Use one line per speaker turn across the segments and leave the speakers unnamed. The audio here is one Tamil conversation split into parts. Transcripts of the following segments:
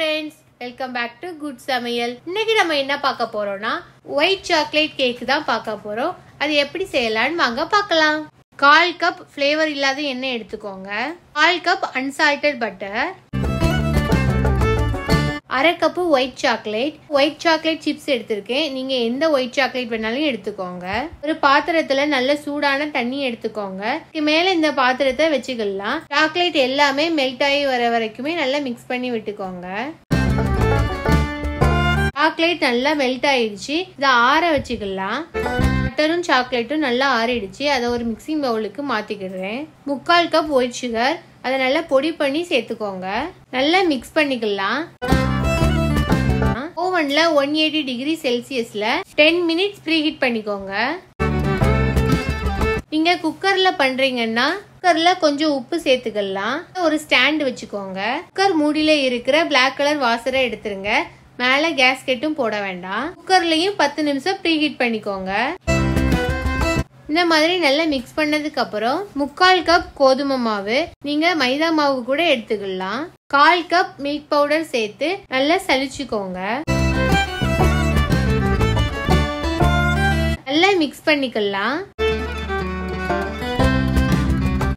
friends, welcome back to Good Samayal. இன்னைக்கு நம்ம என்ன பார்க்க போறோம்னா white chocolate cake தான் பார்க்க போறோம். அது எப்படி செய்யலாம்னு வாங்க பார்க்கலாம். 1/4 கப் ஃப்ளேவர் இல்லாத எண்ணெய் எடுத்துக்கோங்க. 1/4 cup unsalted butter. 1/2 cup white chocolate chips எடுத்துர்க்கேன். நீங்க எந்த white chocolate வேணாலும் எடுத்துக்கோங்க. ஒரு பாத்திரத்துல நல்ல சூடான தண்ணி எடுத்துக்கோங்க. இதுக்கு மேல இந்த பாத்திரத்தை வெச்சுக்கலாம். சாக்லேட் எல்லாமே மெல்ட் ஆகி வர வரைக்குமே நல்லா mix பண்ணி விட்டுக்கோங்க. சாக்லேட் நல்லா மெல்ட் ஆயிடுச்சு. இத ஆற வெச்சுக்கலாம். பட்டரும் சாக்லேட்டும் நல்லா ஆறிடுச்சு. அத ஒரு மிக்சிங் பவுலுக்கு மாத்திக்கிறேன். 1/4 கப் white sugar அத நல்லா பொடி பண்ணி சேர்த்துக்கோங்க. நல்லா mix பண்ணிக்கலாம். ஓவன்ல 180 டிகிரி செல்சியஸ்ல 10 மினிட்ஸ் ப்ரீஹீட் பண்ணிக்கோங்க. நீங்க குக்கர்ல பண்றீங்கன்னா குக்கர்ல கொஞ்சம் உப்பு சேர்த்துக்கலாம். ஒரு ஸ்டாண்ட் வச்சுக்கோங்க. குக்கர் மூடியில இருக்கிற Black கலர் வாசரை எடுத்துருங்க. மேல கேஸ்கெட்டும் போட வேண்டாம். குக்கர்லயும் 10 நிமிஷம் ப்ரீஹீட் பண்ணிக்கோங்க. இந்த மாதிரி நல்லா மிக்ஸ் பண்ணதுக்கு அப்புறம் 1/4 கப் கோதுமை மாவு, நீங்க மைதா மாவு கூட எடுத்துக்கலாம். 1/4 கப் மில்க் பவுடர் சேர்த்து நல்லா சலிச்சுக்கோங்க. நல்லா மிக்ஸ் பண்ணிக்கலாம்.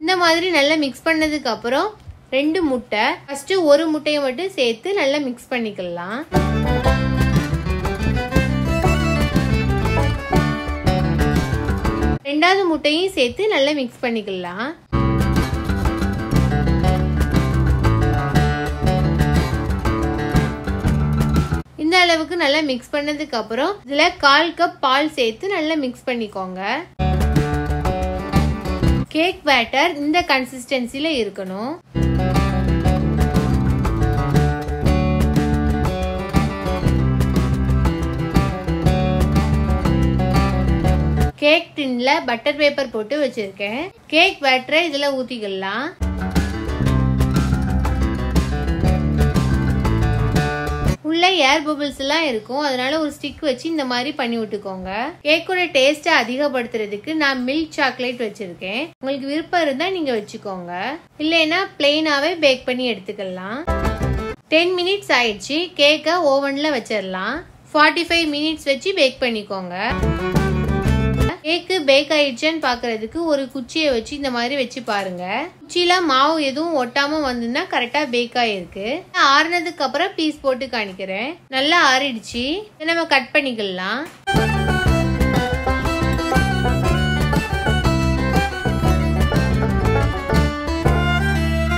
இந்த மாதிரி நல்லா மிக்ஸ் பண்ணதுக்கு அப்புறம் 2 முட்டை, ஃபர்ஸ்ட் ஒரு முட்டையை மட்டும் சேர்த்து நல்லா மிக்ஸ் பண்ணிக்கலாம். ரெண்டாவது முட்டையும் சேர்த்து நல்லா மிக்ஸ் பண்ணிக்கலாம். இந்த அளவுக்கு நல்லா மிக்ஸ் பண்ணதுக்கு அப்புறம் இதுல 1/4 கப் பால் சேர்த்து நல்லா மிக்ஸ் பண்ணிக்கோங்க. கேக் பேட்டர் இந்த கன்சிஸ்டன்சில இருக்கணும். கேக் டின்ல பட்டர் பேப்பர் போட்டு வச்சிருக்கேன். கேக் பேட்டரை இதுல ஊத்திக்கலாம். உள்ள ஏர் பபிள்ஸ் எல்லாம் இருக்கும். அதனால ஒரு ஸ்டிக் வச்சு இந்த மாதிரி பண்ணி விட்டுக்கோங்க. கேக்கோட டேஸ்ட் அதிகப்படுத்துறதுக்கு நான் மில்க் சாக்லேட் வச்சிருக்கேன். உங்களுக்கு விருப்பம் இருந்தா நீங்க வச்சுக்கோங்க. இல்லைன்னா பிளெயினாவே பேக் பண்ணி எடுத்துக்கலாம். 10 மினிட்ஸ் ஆயிடுச்சு. கேக்க ஓவன்ல வச்சிடலாம். 45 மினிட்ஸ் வச்சு பேக் பண்ணிக்கோங்க. கேக்கு பேக் ஆயிடுச்சுன்னு பாக்குறதுக்கு ஒரு குச்சியை வச்சு இந்த மாதிரி வச்சு பாருங்க. குச்சியில மாவு எதுவும் ஒட்டாம வந்துன்னா கரெக்டா பேக் ஆயிருக்கு. ஆறுனதுக்கு அப்புறம் பீஸ் போட்டு காணிக்கிறேன். நல்லா ஆறிடுச்சு. நம்ம கட் பண்ணிக்கலாம்.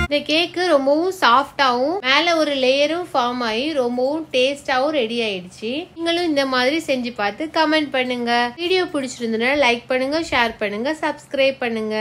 இந்த கேக்கு ரொம்பவும் சாஃப்டாவும் மேல ஒரு லேயரும் ஃபார்ம் ஆகி ரொம்பவும் டேஸ்டாவும் ரெடி ஆயிடுச்சு. நீங்களும் இந்த மாதிரி செஞ்சு பார்த்து கமெண்ட் பண்ணுங்க. வீடியோ பிடிச்சிருந்ததுன்னா லைக் பண்ணுங்க, ஷேர் பண்ணுங்க, சப்ஸ்கிரைப் பண்ணுங்க.